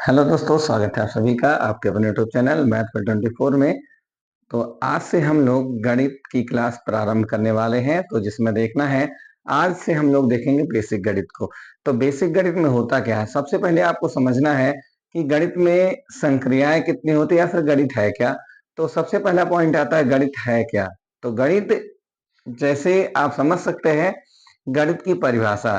Hello दोस्तों, स्वागत है आप सभी का आपके अपने यूट्यूब चैनल मैथ फॉर 24 में। तो आज से हम लोग गणित की क्लास प्रारंभ करने वाले हैं। तो जिसमें देखना है, आज से हम लोग देखेंगे बेसिक गणित को। तो बेसिक गणित में होता क्या है, सबसे पहले आपको समझना है कि गणित में संक्रियाएं कितनी होती है या फिर गणित है क्या। तो सबसे पहला पॉइंट आता है गणित है क्या। तो गणित, जैसे आप समझ सकते हैं, गणित की परिभाषा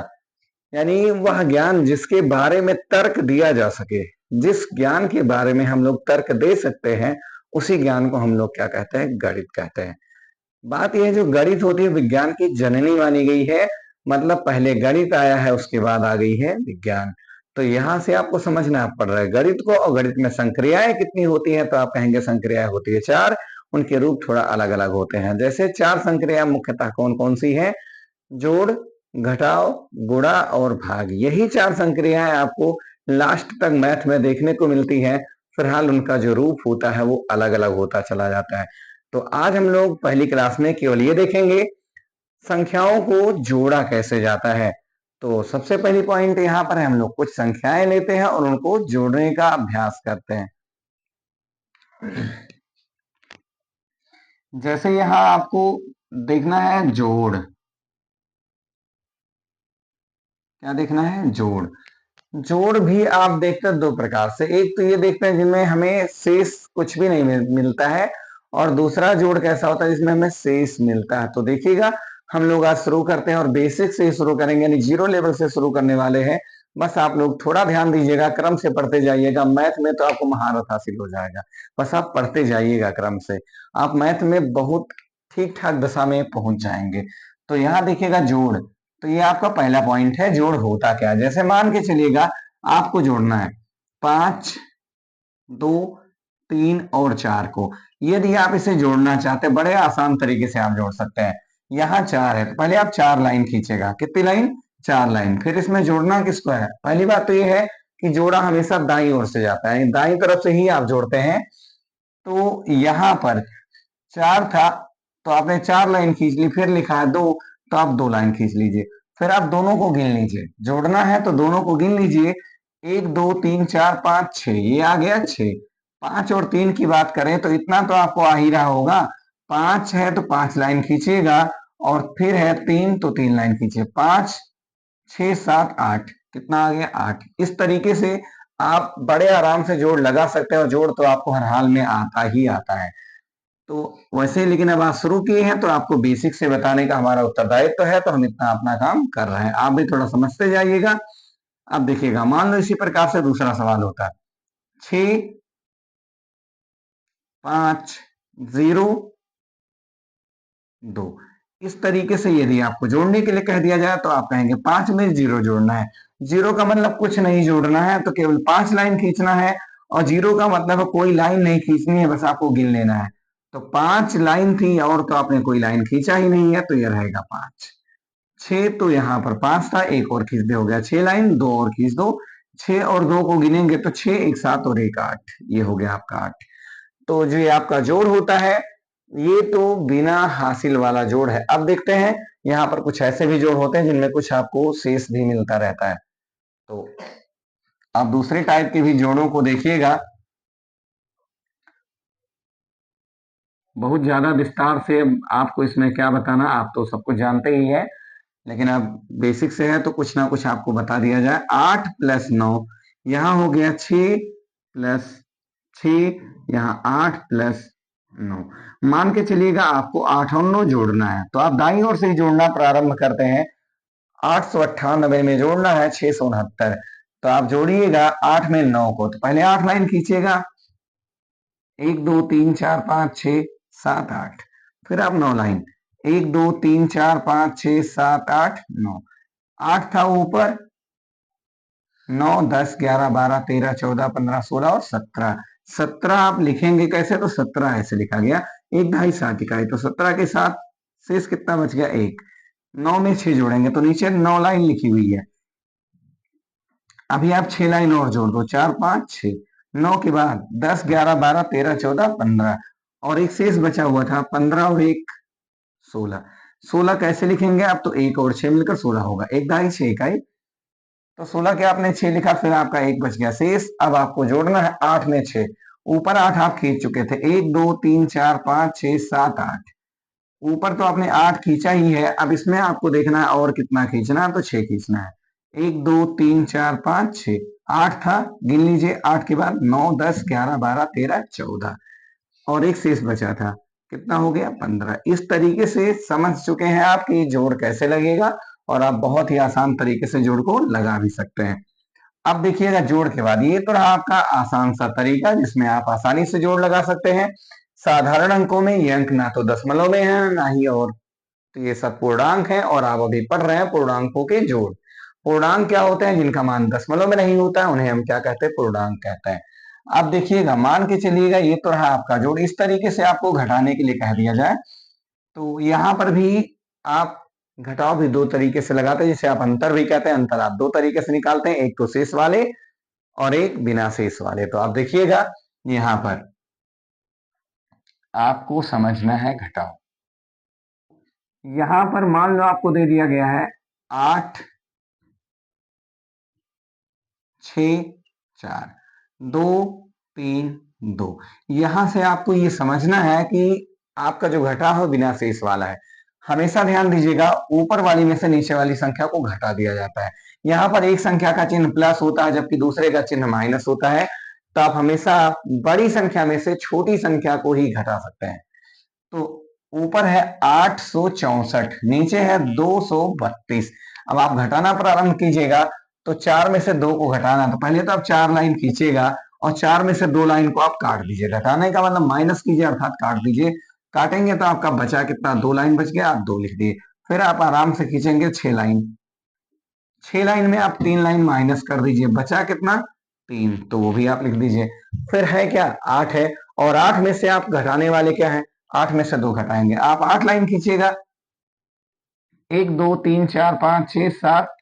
यानी वह ज्ञान जिसके बारे में तर्क दिया जा सके। जिस ज्ञान के बारे में हम लोग तर्क दे सकते हैं, उसी ज्ञान को हम लोग क्या कहते हैं, गणित कहते हैं। बात यह है, जो गणित होती है विज्ञान की जननी मानी गई है। मतलब पहले गणित आया है, उसके बाद आ गई है विज्ञान। तो यहां से आपको समझना पड़ रहा है गणित को। और गणित में संक्रियाएं कितनी होती हैं, तो आप कहेंगे संक्रियाएं होती है 4। उनके रूप थोड़ा अलग अलग होते हैं। जैसे 4 संक्रिया मुख्यतः कौन कौन सी है? जोड़, घटाव, गुणा और भाग। यही 4 संक्रियाएं आपको लास्ट तक मैथ में देखने को मिलती हैं। फिलहाल उनका जो रूप होता है वो अलग अलग होता चला जाता है। तो आज हम लोग पहली क्लास में केवल ये देखेंगे संख्याओं को जोड़ा कैसे जाता है। तो सबसे पहली पॉइंट यहाँ पर है, हम लोग कुछ संख्याएं लेते हैं और उनको जोड़ने का अभ्यास करते हैं। जैसे यहाँ आपको देखना है जोड़। क्या देखना है? जोड़। जोड़ भी आप देखते हैं दो प्रकार से। एक तो ये देखते हैं जिनमें हमें शेष कुछ भी नहीं मिलता है, और दूसरा जोड़ कैसा होता है जिसमें हमें शेष मिलता है। तो देखिएगा, हम लोग आज शुरू करते हैं और बेसिक से शुरू करेंगे, यानी जीरो लेवल से शुरू करने वाले हैं। बस आप लोग थोड़ा ध्यान दीजिएगा, क्रम से पढ़ते जाइएगा। मैथ में तो आपको महारत हासिल हो जाएगा। बस आप पढ़ते जाइएगा क्रम से, आप मैथ में बहुत ठीक ठाक दशा में पहुंच जाएंगे। तो यहाँ देखिएगा जोड़। तो ये आपका पहला पॉइंट है, जोड़ होता क्या है। जैसे मान के चलिएगा आपको जोड़ना है 5, 2, 3 और 4 को। यदि आप इसे जोड़ना चाहते हैं, बड़े आसान तरीके से आप जोड़ सकते हैं। यहाँ 4 है तो पहले आप 4 लाइन खींचेगा। कितनी लाइन? 4 लाइन। फिर इसमें जोड़ना किसको है? पहली बात तो ये है कि जोड़ा हमेशा दाईं ओर से जाता है, दाईं तरफ से ही आप जोड़ते हैं। तो यहाँ पर 4 था तो आपने 4 लाइन खींच ली। फिर लिखा है 2 तो आप 2 लाइन खींच लीजिए। फिर आप दोनों को गिन लीजिए। जोड़ना है तो दोनों को गिन लीजिए। 1 2 3 4 5 6, ये आ गया 6। 5 और 3 की बात करें तो इतना तो आपको आ ही रहा होगा। 5 है तो 5 लाइन खींचिएगा, और फिर है 3 तो 3 लाइन खींचिए। 5 6 7 8, कितना आ गया? 8। इस तरीके से आप बड़े आराम से जोड़ लगा सकते हैं, और जोड़ तो आपको हर हाल में आता ही आता है। तो वैसे, लेकिन अब आप शुरू किए हैं तो आपको बेसिक से बताने का हमारा उत्तरदायित्व है, तो हम इतना अपना काम कर रहे हैं। आप भी थोड़ा समझते जाइएगा। अब देखिएगा, मान लो इसी प्रकार से दूसरा सवाल होता है 6 5 0 2। इस तरीके से यदि आपको जोड़ने के लिए कह दिया जाए तो आप कहेंगे 5 में 0 जोड़ना है। 0 का मतलब कुछ नहीं जोड़ना है, तो केवल 5 लाइन खींचना है। और 0 का मतलब कोई लाइन नहीं खींचनी है, बस आपको गिन लेना है। तो 5 लाइन थी और तो आपने कोई लाइन खींचा ही नहीं है, तो यह रहेगा 5। 6 तो यहाँ पर 5 था, एक और खींच दे, हो गया 6 लाइन। 2 और खींच दो। 6 और 2 को गिनेंगे तो 6 1 7 और 1 8, ये हो गया आपका 8। तो जो ये आपका जोड़ होता है, ये तो बिना हासिल वाला जोड़ है। अब देखते हैं, यहाँ पर कुछ ऐसे भी जोड़ होते हैं जिनमें कुछ आपको शेष भी मिलता रहता है। तो आप दूसरे टाइप के भी जोड़ों को देखिएगा। बहुत ज्यादा विस्तार से आपको इसमें क्या बताना, आप तो सब कुछ जानते ही है। लेकिन अब बेसिक से है तो कुछ ना कुछ आपको बता दिया जाए। 8 प्लस 9, यहाँ हो गया 6 प्लस 6, यहाँ 8 प्लस 9। मान के चलिएगा आपको 8 और 9 जोड़ना है, तो आप दाईं ओर से ही जोड़ना प्रारंभ करते हैं। 898 में जोड़ना है 669। तो आप जोड़िएगा 8 में 9 को, तो पहले 8 लाइन खींचिएगा। 1 2 3 4 5 6 7 8। फिर आप 9 लाइन। 1 2 3 4 5 6 7 8 9। 8 था ऊपर, 9 10 11 12 13 14 15 16 और 17। 17 आप लिखेंगे कैसे? तो 17 ऐसे लिखा गया। 1 ढाई 7 इकाई, तो 17 के साथ शेष कितना बच गया? 1। 9 में 6 जोड़ेंगे तो नीचे 9 लाइन लिखी हुई है। अभी आप 6 लाइन और जोड़ दो, 4 5 6। 9 के बाद 10 11 12 13 14 15, और एक शेष बचा हुआ था 15 और 1 16। 16 कैसे लिखेंगे आप? तो 1 और 6 मिलकर 16 होगा। 1 ढाई 6 इकाई। तो 16 के आपने 6 लिखा, फिर आपका 1 बच गया शेष। अब आपको जोड़ना है 8 में 6, ऊपर 8 आप खींच चुके थे, 1 2 3 4 5 6 7 8, ऊपर तो आपने 8 खींचा ही है। अब इसमें आपको देखना है और कितना खींचना है, तो 6 खींचना है। 1 2 3 4 5 6, 8 था, गिन लीजिए, 8 के बाद 9 10 11 12 13 14 और एक शेष बचा था, कितना हो गया 15। इस तरीके से समझ चुके हैं आप कि जोड़ कैसे लगेगा, और आप बहुत ही आसान तरीके से जोड़ को लगा भी सकते हैं। अब देखिएगा जोड़ के बाद, ये तो रहा आपका आसान सा तरीका जिसमें आप आसानी से जोड़ लगा सकते हैं। साधारण अंकों में ये अंक ना तो दशमलव में है ना ही और, तो ये सब पूर्णांक है और आप अभी पढ़ रहे हैं पूर्णांकों के जोड़। पूर्णांक क्या होते हैं, जिनका मान दशमलव में नहीं होता है उन्हें हम क्या कहते हैं, पूर्णांक कहते हैं। अब देखिएगा, मान के चलिएगा ये तो रहा आपका जोड़, इस तरीके से आपको घटाने के लिए कह दिया जाए तो यहाँ पर भी आप घटाव भी दो तरीके से लगाते हैं, जिसे आप अंतर भी कहते हैं। अंतर आप दो तरीके से निकालते हैं, एक तो शेष वाले और एक बिना शेष वाले। तो आप देखिएगा यहाँ पर आपको समझना है घटाव। यहां पर मान लो आपको दे दिया गया है 8 6 4 2 3 2। यहां से आपको ये समझना है कि आपका जो घटा है बिना शेष वाला है। हमेशा ध्यान दीजिएगा, ऊपर वाली में से नीचे वाली संख्या को घटा दिया जाता है। यहाँ पर एक संख्या का चिन्ह प्लस होता है जबकि दूसरे का चिन्ह माइनस होता है, तो आप हमेशा बड़ी संख्या में से छोटी संख्या को ही घटा सकते हैं। तो ऊपर है 864, नीचे है 232। अब आप घटाना प्रारंभ कीजिएगा तो 4 में से 2 को घटाना, तो पहले तो आप 4 लाइन खींचेगा और 4 में से 2 लाइन को आप काट दीजिए। घटाने का मतलब माइनस कीजिए अर्थात काट दीजिए। काटेंगे तो आपका बचा कितना, 2 लाइन बच गया, आप 2 लिख दिए। फिर आप आराम से खींचेंगे 6 लाइन, 6 लाइन में आप 3 लाइन माइनस कर दीजिए, बचा कितना 3, तो वो भी आप लिख दीजिए। फिर है क्या 8 है, और 8 में से आप घटाने वाले क्या है, 8 में से 2 घटाएंगे। आप 8 लाइन खींचिएगा, 1 2 3 4 5 6 7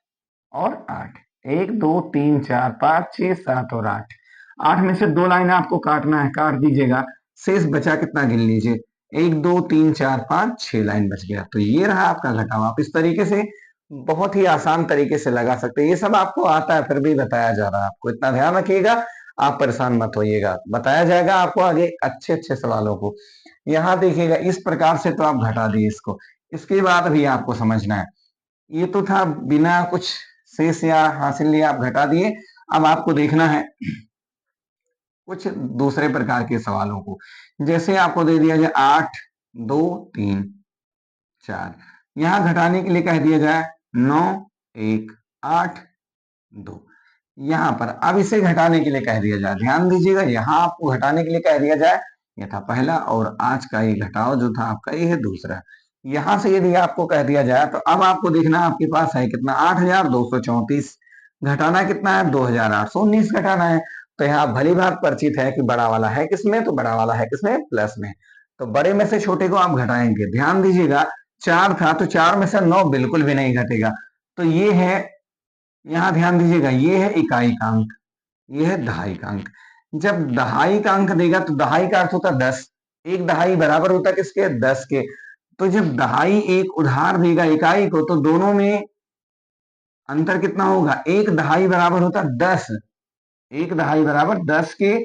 और 8, 1 2 3 4 5 6 7 और 8। 8 में से 2 लाइन आपको काटना है, काट दीजिएगा। शेष बचा कितना गिन लीजिए, 1 2 3 4 5 6 लाइन बच गया। तो ये रहा आपका घटाव। आप इस तरीके से बहुत ही आसान तरीके से लगा सकते हैं। ये सब आपको आता है फिर भी बताया जा रहा है आपको, इतना ध्यान रखिएगा, आप परेशान मत होइएगा, बताया जाएगा आपको आगे अच्छे अच्छे सवालों को। यहाँ देखिएगा इस प्रकार से तो आप घटा दिए इसको। इसके बाद भी आपको समझना है, ये तो था बिना कुछ शेष या हासिल लिए आप घटा दिए। अब आपको देखना है कुछ दूसरे प्रकार के सवालों को। जैसे आपको दे दिया जाए 8 2 3 4, यहां घटाने के लिए कह दिया जाए 9 1 8 2। यहां पर अब इसे घटाने के लिए कह दिया जाए, ध्यान दीजिएगा, यहां आपको घटाने के लिए कह दिया जाए, ये था पहला, और आज का ये घटाव जो था आपका ये है दूसरा। यहां से यदि आपको कह दिया जाए तो अब आपको देखना आपके पास है कितना, 8234, घटाना कितना है 2819 घटाना है। तो यहाँ भली बात परिचित है कि बड़ा वाला है किसमें, तो बड़ा वाला है किसमें, प्लस में। तो बड़े में से छोटे को आप घटाएंगे। ध्यान दीजिएगा 4 था तो 4 में से 9 बिल्कुल भी नहीं घटेगा, तो ये है, यहां ध्यान दीजिएगा, ये है इकाई का अंक, ये है दहाई का अंक। जब दहाई का अंक देगा तो दहाई का अर्थ होता 10, एक दहाई बराबर होता किसके, 10 के। तो जब दहाई एक उधार देगा इकाई को, तो दोनों में अंतर कितना होगा, एक दहाई बराबर होता 10, एक दहाई बराबर 10 के।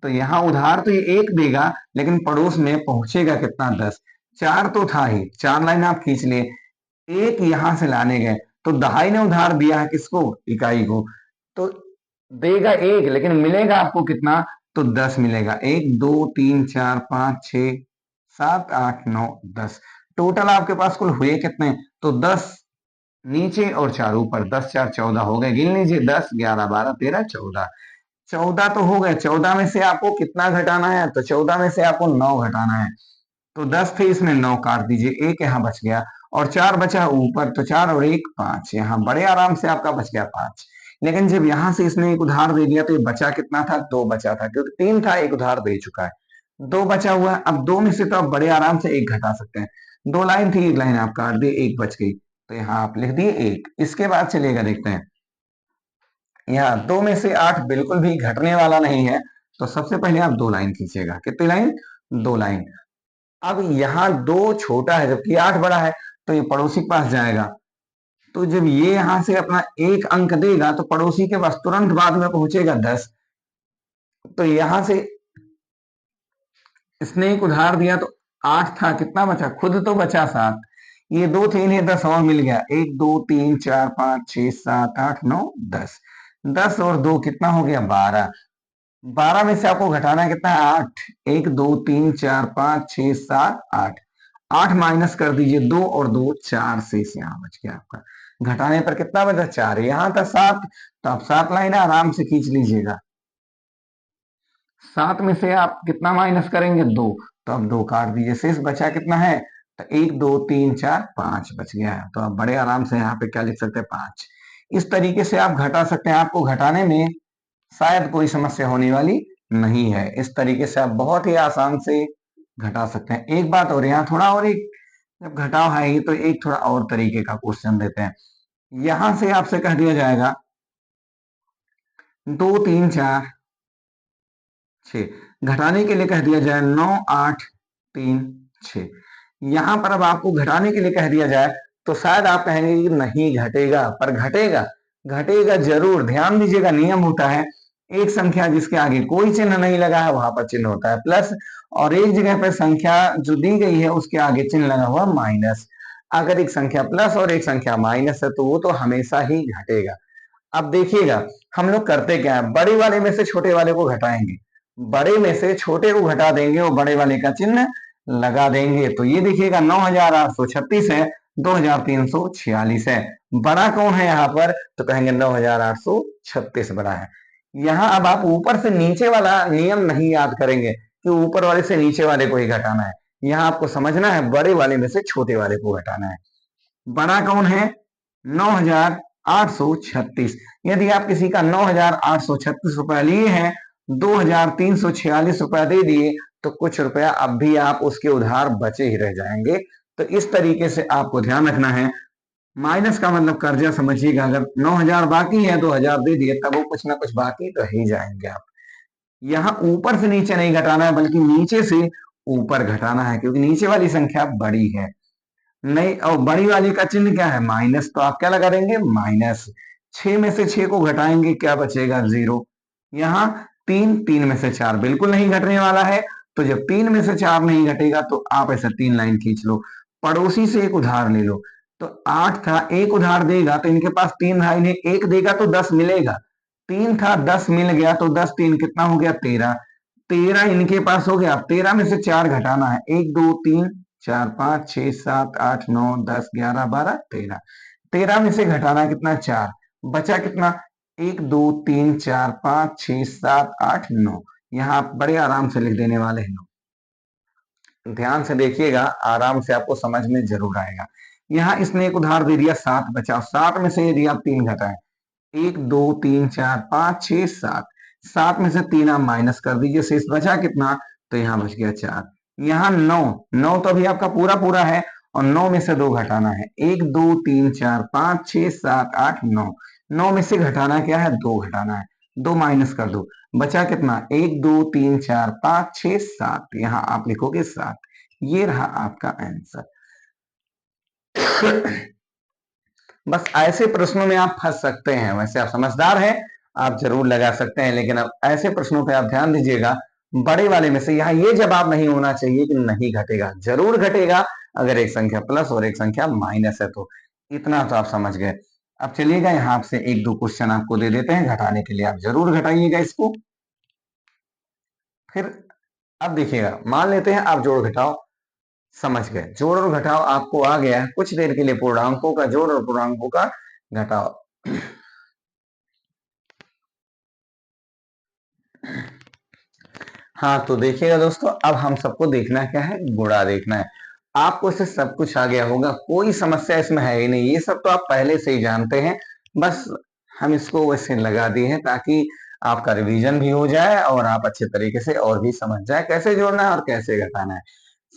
तो यहां उधार तो ये एक देगा लेकिन पड़ोस में पहुंचेगा कितना, 10। 4 तो था ही, 4 लाइन आप खींच लिए, एक यहां से लाने गए तो दहाई ने उधार दिया है किसको, इकाई को, तो देगा एक लेकिन मिलेगा आपको कितना, तो 10 मिलेगा। 1 2 3 4 5 6 7 8 9 10, टोटल आपके पास कुल हुए कितने, तो 10 नीचे और 4 ऊपर, 10 4 14 हो गए, गिन लीजिए 10 11 12 13 14, 14 तो हो गए। 14 में से आपको कितना घटाना है, तो 14 में से आपको 9 घटाना है। तो 10 थे इसमें 9 काट दीजिए, एक यहाँ बच गया और 4 बचा ऊपर, तो 4 और 1 5, यहाँ बड़े आराम से आपका बच गया 5। लेकिन जब यहां से इसने एक उधार दे दिया तो ये बचा कितना था, 2 बचा था, क्योंकि 3 था एक उधार दे चुका है, 2 बचा हुआ है। अब 2 में से तो आप बड़े आराम से एक घटा सकते हैं। 2 लाइन थी, एक लाइन आप काट दिए, एक बच गई, तो यहाँ आप लिख दिए 1। इसके बाद चलेगा, देखते हैं, यहाँ 2 में से 8 बिल्कुल भी घटने वाला नहीं है, तो सबसे पहले आप 2 लाइन खींचेगा, कितनी लाइन, 2 लाइन। अब यहाँ 2 छोटा है जबकि 8 बड़ा है, तो ये पड़ोसी के पास जाएगा, तो जब ये यहां से अपना एक अंक देगा तो पड़ोसी के पास तुरंत बाद में पहुंचेगा 10। तो यहां से इसने एक उधार दिया तो 8 था, कितना बचा, खुद तो बचा 7। ये 2 थे, इन्हें 10 और मिल गया, 1 2 3 4 5 6 7 8 9 10। 10 और 2 कितना हो गया, 12। 12 में से आपको घटाना कितना है, 8। 1 2 3 4 5 6 7 8। 8 माइनस कर दीजिए, 2 और 2 4 से यहाँ बच गया आपका। घटाने पर कितना बचा, 4। यहाँ था 7, तो आप 7 लाइन आराम से खींच लीजिएगा। 7 में से आप कितना माइनस करेंगे, 2। तो अब 2 काट दीजिए, शेष बचा कितना है, तो 1 2 3 4 5 बच गया है। तो आप बड़े आराम से यहाँ पे क्या लिख सकते हैं, 5। इस तरीके से आप घटा सकते हैं। आपको घटाने में शायद कोई समस्या होने वाली नहीं है। इस तरीके से आप बहुत ही आसान से घटा सकते हैं। एक बात और, यहाँ थोड़ा और एक, जब घटाव है ही तो एक थोड़ा और तरीके का क्वेश्चन देते हैं। यहां से आपसे कह दिया जाएगा 2 3 4 6, घटाने के लिए कह दिया जाए 9 8 3 6। यहां पर अब आपको घटाने के लिए कह दिया जाए तो शायद आप कहेंगे कि नहीं घटेगा, पर घटेगा, घटेगा जरूर। ध्यान दीजिएगा, नियम होता है एक संख्या जिसके आगे कोई चिन्ह नहीं लगा है वहां पर चिन्ह होता है प्लस, और एक जगह पर संख्या जो दी गई है उसके आगे चिन्ह लगा हुआ माइनस। अगर एक संख्या प्लस और एक संख्या माइनस है तो वो तो हमेशा ही घटेगा। अब देखिएगा हम लोग करते क्या है, बड़े वाले में से छोटे वाले को घटाएंगे, बड़े में से छोटे को घटा देंगे और बड़े वाले का चिन्ह लगा देंगे। तो ये देखिएगा 9836 है, 2346 है। बड़ा कौन है यहाँ पर, तो कहेंगे 9836 बड़ा है। यहाँ अब आप ऊपर से नीचे वाला नियम नहीं याद करेंगे कि ऊपर वाले से नीचे वाले को ही घटाना है। यहाँ आपको समझना है बड़े वाले में से छोटे वाले को घटाना है। बड़ा कौन है, 9836। यदि आप किसी का 9836 रुपया लिए हैं, 2346 रुपया दे दिए, तो कुछ रुपया अब भी आप उसके उधार बचे ही रह जाएंगे। तो इस तरीके से आपको ध्यान रखना है। माइनस का मतलब कर्जा समझिएगा, अगर 9000 बाकी है, 2000 दे दिए, तब वो कुछ ना कुछ बाकी तो ही जाएंगे आप। यहाँ ऊपर से नीचे नहीं घटाना है बल्कि नीचे से ऊपर घटाना है, क्योंकि नीचे वाली संख्या बड़ी है। नहीं, और बड़ी वाली का चिन्ह क्या है, माइनस, तो आप क्या लगा देंगे, माइनस। 6 में से 6 को घटाएंगे, क्या बचेगा, 0। यहाँ 3, 3 में से 4 बिल्कुल नहीं घटने वाला है, तो जब 3 में से 4 नहीं घटेगा तो आप ऐसे 3 लाइन खींच लो। पड़ोसी से एक उधार ले लो, तो 8 था, एक उधार देगा तो इनके पास 3 था, इन्हें एक देगा तो 10 मिलेगा। 3 था, 10 मिल गया, तो 10 3 कितना हो गया, 13। 13 इनके पास हो गया। 13 में से 4 घटाना है, 1 2 3 4 5 6 7 8 9 10 11 12 13। 13 में से घटाना कितना, 4। बचा कितना, 1 2 3 4 5 6 7 8 9। यहाँ आप बड़े आराम से लिख देने वाले हैं। ध्यान से देखिएगा, आराम से आपको समझ में जरूर आएगा। यहाँ इसने एक उधार दे दिया, 7 बचा। 7 में से यदि आप 3 घटाएं, 1 2 3 4 5 6 7, 7 में से 3 आप माइनस कर दीजिए, शेष बचा कितना, तो यहाँ बच गया 4। यहाँ 9, 9 तो अभी आपका पूरा पूरा है, और 9 में से 2 घटाना है, 1 2 3 4 5 6 7 8 9। 9 में से घटाना क्या है, 2 घटाना है, 2 माइनस कर दो, बचा कितना, 1 2 3 4 5 6 7। यहाँ आप लिखोगे 7। ये रहा आपका आंसर। बस ऐसे प्रश्नों में आप फंस सकते हैं। वैसे आप समझदार हैं, आप जरूर लगा सकते हैं, लेकिन अब ऐसे प्रश्नों पे आप ध्यान दीजिएगा, बड़े वाले में से यहाँ ये जवाब नहीं होना चाहिए कि नहीं घटेगा, जरूर घटेगा अगर एक संख्या प्लस और एक संख्या माइनस है तो। इतना तो आप समझ गए। अब चलिएगा यहाँ आपसे एक दो क्वेश्चन आपको दे देते हैं घटाने के लिए, आप जरूर घटाइएगा इसको। फिर अब देखिएगा, मान लेते हैं आप जोड़ घटाओ समझ गए, जोड़ और घटाओ आपको आ गया, कुछ देर के लिए पूर्णांकों का जोड़ और पूर्णांकों का घटाओ। हाँ तो देखिएगा दोस्तों, अब हम सबको देखना क्या है, गुणा देखना है। आपको इससे सब कुछ आ गया होगा, कोई समस्या इसमें है ही नहीं, ये सब तो आप पहले से ही जानते हैं। बस हम इसको वैसे लगा दिए हैं ताकि आपका रिवीजन भी हो जाए और आप अच्छे तरीके से और भी समझ जाए कैसे जोड़ना है और कैसे घटाना है।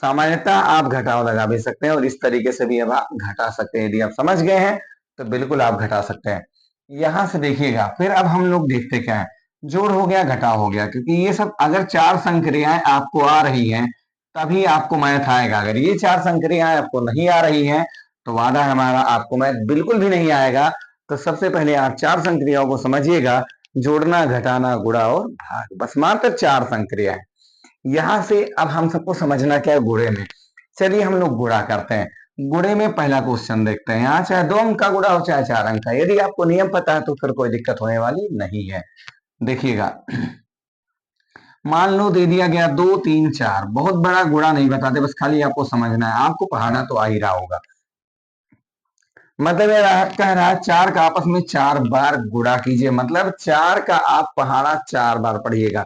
सामान्यतः आप घटाव लगा भी सकते हैं और इस तरीके से भी अब आप घटा सकते हैं। यदि आप समझ गए हैं तो बिल्कुल आप घटा सकते हैं। यहां से देखिएगा, फिर अब हम लोग देखते क्या है, जोड़ हो गया, घटाव हो गया, क्योंकि ये सब अगर 4 संक्रियाएं आपको आ रही हैं तभी आपको मैथ आएगा। अगर ये 4 संक्रियाएं आपको नहीं आ रही हैं तो वादा है हमारा, आपको मैथ बिल्कुल भी नहीं आएगा। तो सबसे पहले आप चार संक्रियाओं को समझिएगा, जोड़ना, घटाना, गुणा और भाग, बस मात्र चार संक्रिया है। यहां से अब हम सबको समझना क्या है गुणे में। चलिए हम लोग गुणा करते हैं। गुणे में पहला क्वेश्चन देखते हैं। यहाँ चाहे 2 अंक का गुणा हो चाहे 4 अंक का, यदि आपको नियम पता है तो फिर कोई दिक्कत होने वाली नहीं है। देखिएगा, मान लो दे दिया गया 2 3 4, बहुत बड़ा गुणा नहीं बताते, बस खाली आपको समझना है, आपको पढ़ाना तो आ ही रहा होगा। मतलब ये कह रहा है 4 का आपस में 4 बार गुणा कीजिए, मतलब 4 का आप पहाड़ा 4 बार पढ़िएगा।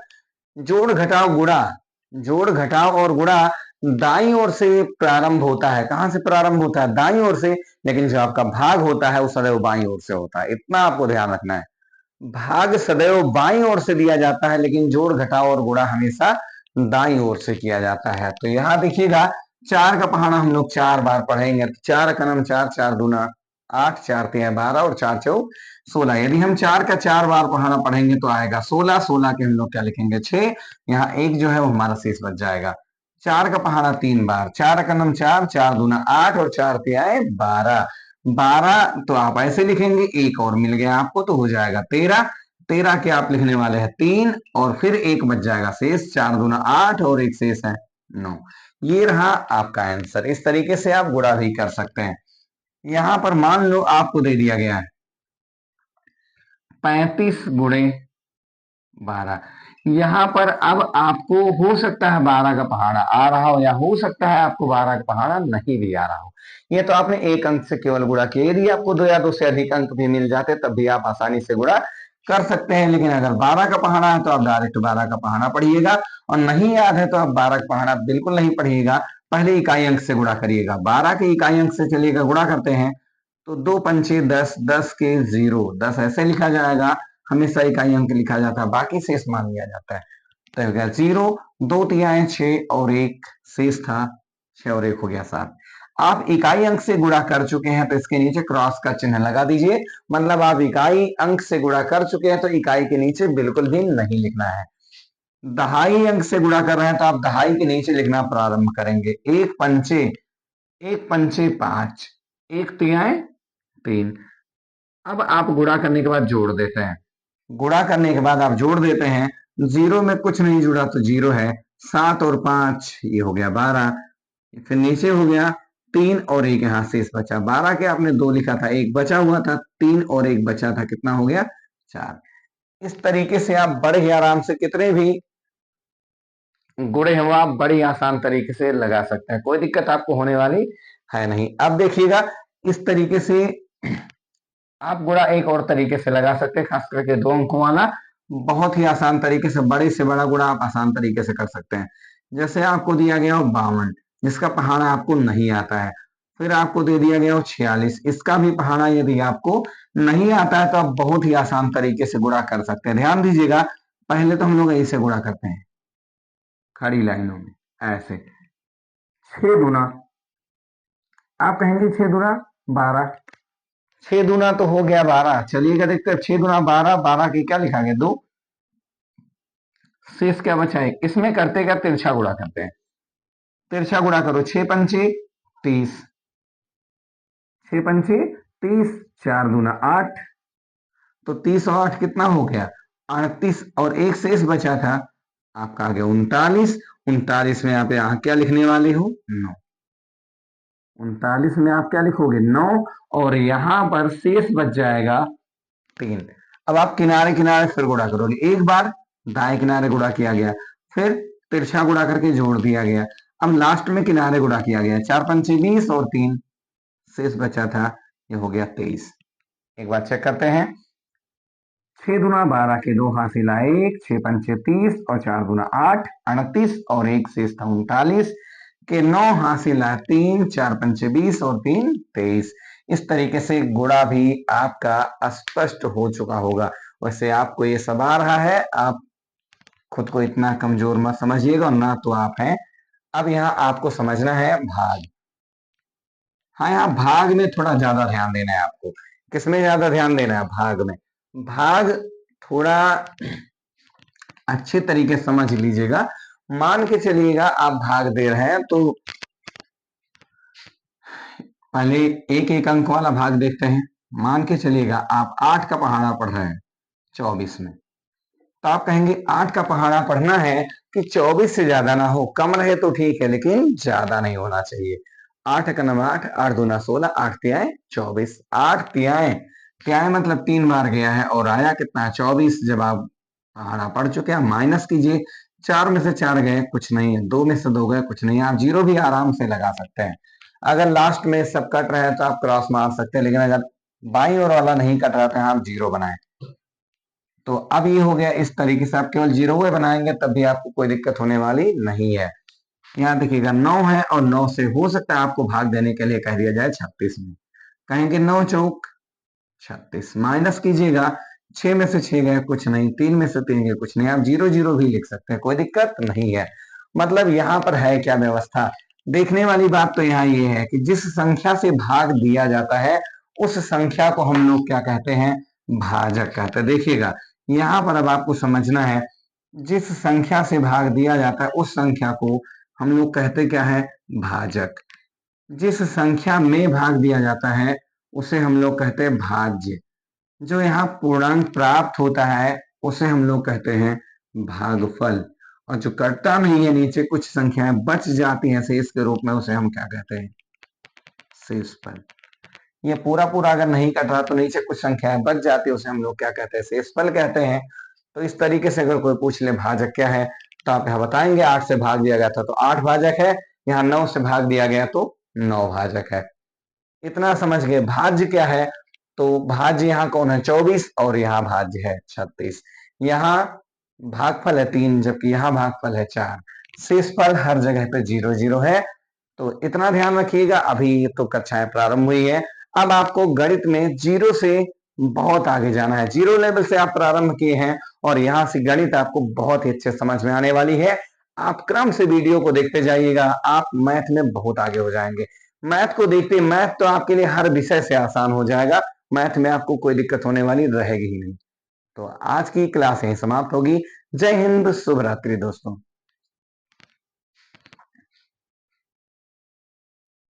जोड़ घटाओ गुणा, जोड़ घटाओ और गुणा दाईं ओर से प्रारंभ होता है। कहां से प्रारंभ होता है? दाईं ओर से। लेकिन जो आपका भाग होता है वो सदैव बाईं ओर से होता है, इतना आपको ध्यान रखना है। भाग सदैव बाईं ओर से दिया जाता है, लेकिन जोड़ घटाव और गुणा हमेशा दाईं ओर से किया जाता है। तो यहां देखिएगा, 4 का पहाड़ा हम लोग 4 बार पढ़ेंगे। 4 का नाम 4, 4 दूना 8, 4 3 12 और 4 चौ 16। यदि हम 4 का 4 बार पहाड़ा पढ़ेंगे तो आएगा 16। 16 के हम लोग क्या लिखेंगे? 6। यहाँ एक जो है वो हमारा शेष बच जाएगा। 4 का पहाड़ा 3 बार, 4 का नाम 4, 4 दूना 8 और 4 3 12। 12 तो आप ऐसे लिखेंगे, एक और मिल गया आपको तो हो जाएगा 13। 13 के आप लिखने वाले हैं 3 और फिर एक बच जाएगा शेष, 4 दूना 8 और एक शेष है 9। ये रहा आपका आंसर। इस तरीके से आप गुणा भी कर सकते हैं। यहां पर मान लो आपको दे दिया गया है 35 गुणे 12। यहां पर अब आपको हो सकता है 12 का पहाड़ा आ रहा हो, या हो सकता है आपको 12 का पहाड़ा नहीं भी आ रहा हो। ये तो आपने एक अंक से केवल गुणा किया। यदि आपको 2 या 2 से अधिक अंक भी मिल जाते तब भी आप आसानी से गुणा कर सकते हैं। लेकिन अगर 12 का पहाड़ा है तो आप डायरेक्ट 12 का पहाड़ा पढ़िएगा, और नहीं याद है तो आप 12 का पहाड़ा बिल्कुल नहीं पढ़िएगा, पहले इकाई अंक से गुणा करिएगा। 12 के इकाई अंक से चलिएगा गुणा करते हैं तो 2 पंचे 10, 10 के 0, 10 ऐसे लिखा जाएगा। हमेशा इकाई अंक लिखा जाता है, बाकी शेष मान लिया जाता है। तो हो गया 0, 2 तिहाई 6 और एक शेष था 6 और एक हो गया 7। आप इकाई अंक से गुणा कर चुके हैं तो इसके नीचे क्रॉस का चिन्ह लगा दीजिए, मतलब आप इकाई अंक से गुणा कर चुके हैं तो इकाई के नीचे बिल्कुल भी नहीं लिखना है। दहाई अंक से गुणा कर रहे हैं तो आप दहाई के नीचे लिखना प्रारंभ करेंगे। एक पंचे 5, एक तिहाई 3। अब आप गुणा करने के बाद जोड़ देते हैं। गुणा करने के बाद आप जोड़ देते हैं, 0 में कुछ नहीं जुड़ा तो 0 है। 7 और 5 ये हो गया 12। फिर नीचे हो गया 3 और एक यहाँ शेष बचा। 12 के आपने 2 लिखा था, एक बचा हुआ था, 3 और एक बचा था, कितना हो गया? 4। इस तरीके से आप बड़े ही आराम से कितने भी गुणे हो आप बड़ी आसान तरीके से लगा सकते हैं, कोई दिक्कत आपको होने वाली है नहीं। अब देखिएगा, इस तरीके से आप गुणा एक और तरीके से लगा सकते हैं, खास करके 2 अंकों वाला। बहुत ही आसान तरीके से बड़े से बड़ा गुणा आप आसान तरीके से कर सकते हैं। जैसे आपको दिया गया हो 52, जिसका पहाड़ा आपको नहीं आता है। फिर आपको दे दिया गया हो 46, इसका भी पहाड़ा यदि आपको नहीं आता है तो आप बहुत ही आसान तरीके से गुणा कर सकते हैं। ध्यान दीजिएगा, पहले तो हम लोग ऐसे गुणा करते हैं, खड़ी लाइनों में ऐसे। 6 दूना, आप कहेंगे 6 दूना 12, 6 दूना तो हो गया 12। चलिएगा देखते हैं, 6 दूना 12, 12 की क्या लिखा गया 2, शेष क्या बचा है? इसमें करते क्या, तिरछा गुणा करते हैं। तिरछा गुणा करो, 6 पंचे 30, 6 पंचे 30, 4 दूना 8, तो 30 और 8 कितना हो गया? 38, और एक शेष बचा था आपका आ गया 39। 39 में आप यहाँ क्या लिखने वाले हो? 9। 39 में आप क्या लिखोगे? 9। और यहां पर शेष बच जाएगा 3। अब आप किनारे किनारे फिर गुणा करोगे, एक बार दाएं किनारे गुणा किया गया, फिर तिरछा गुणा करके जोड़ दिया गया, अब लास्ट में किनारे गुणा किया गया। 4 पंचे 20 और 3 शेष बचा था, ये हो गया 23। एक बार चेक करते हैं, 6 दूना 12 के 2 हासिल 1, 6 पंचे 30 और 4 दूना 8, 38 और एक शेष था 39 के 9 हासिल 3, 4 पंचे 20 और 3 23। इस तरीके से गुणा भी आपका स्पष्ट हो चुका होगा। वैसे आपको ये सब आ रहा है, आप खुद को इतना कमजोर मत समझिएगा, और ना तो आप हैं। अब यहाँ आपको समझना है भाग। हाँ, यहाँ भाग में थोड़ा ज्यादा ध्यान देना है आपको। किसमें ज्यादा ध्यान देना है? भाग में। भाग थोड़ा अच्छे तरीके से समझ लीजिएगा। मान के चलिएगा आप भाग दे रहे हैं तो पहले एक एक अंक वाला भाग देखते हैं। मान के चलिएगा आप 8 का पहाड़ा पढ़ रहे हैं 24 में, तो आप कहेंगे 8 का पहाड़ा पढ़ना है कि 24 से ज्यादा ना हो, कम रहे तो ठीक है लेकिन ज्यादा नहीं होना चाहिए। 8 का नंबर 8, 8 दूना 16, 8 तियाए 24, 8 तियाए, तियाए मतलब 3 बार गया है और आया कितना है 24। जब आप पहाड़ा पढ़ चुके हैं माइनस कीजिए, 4 में से 4 गए कुछ नहीं है, 2 में से 2 गए कुछ नहीं है, आप जीरो भी आराम से लगा सकते हैं। अगर लास्ट में सब कट रहा है तो आप क्रॉस मार सकते हैं, लेकिन अगर बाई ओर वाला नहीं कट रहा तो आप जीरो बनाए। तो अब ये हो गया, इस तरीके से आप केवल जीरो बनाएंगे तब भी आपको कोई दिक्कत होने वाली नहीं है। यहाँ देखिएगा 9 है और 9 से हो सकता है आपको भाग देने के लिए कह दिया जाए 36 में, कहेंगे 9 चौक 36, माइनस कीजिएगा, 6 में से 6 गए कुछ नहीं, 3 में से 3 गए कुछ नहीं, आप जीरो जीरो भी लिख सकते हैं, कोई दिक्कत नहीं है। मतलब यहाँ पर है क्या व्यवस्था, देखने वाली बात तो यहाँ ये है कि जिस संख्या से भाग दिया जाता है उस संख्या को हम लोग क्या कहते हैं, भाजक कहते हैं। देखिएगा यहाँ पर अब आपको समझना है, जिस संख्या से भाग दिया जाता है उस संख्या को हम लोग कहते क्या है, भाजक। जिस संख्या में भाग दिया जाता है उसे हम लोग कहते हैं भाज्य। जो यहाँ पूर्णांक प्राप्त होता है उसे हम लोग कहते हैं भागफल। और जो कटता नहीं है, नीचे कुछ संख्याएं बच जाती हैं शेष के रूप में, उसे हम क्या कहते हैं, शेषफल। ये पूरा पूरा अगर नहीं कट रहा तो नीचे कुछ संख्याएं बच जाती है, उसे हम लोग क्या कहते हैं, शेषफल कहते हैं। तो इस तरीके से अगर कोई पूछ ले भाजक क्या है तो आप यहाँ बताएंगे 8 से भाग दिया गया था तो 8 भाजक है, यहाँ 9 से भाग दिया गया तो 9 भाजक है। इतना समझ गए। भाज्य क्या है, तो भाज्य यहाँ कौन है, 24, और यहाँ भाज्य है 36। यहाँ भागफल है 3 जबकि यहाँ भागफल है 4। शेषफल हर जगह पे 0 0 है। तो इतना ध्यान रखिएगा। अभी तो कक्षाएं प्रारंभ हुई है, अब आपको गणित में जीरो से बहुत आगे जाना है। जीरो लेवल से आप प्रारंभ किए हैं और यहाँ से गणित आपको बहुत ही अच्छे समझ में आने वाली है। आप क्रम से वीडियो को देखते जाइएगा, आप मैथ में बहुत आगे हो जाएंगे। मैथ को देखते, मैथ तो आपके लिए हर विषय से आसान हो जाएगा, मैथ में आपको कोई दिक्कत होने वाली रहेगी ही नहीं। तो आज की क्लास यहीं समाप्त होगी। जय हिंद, शुभ रात्रि दोस्तों।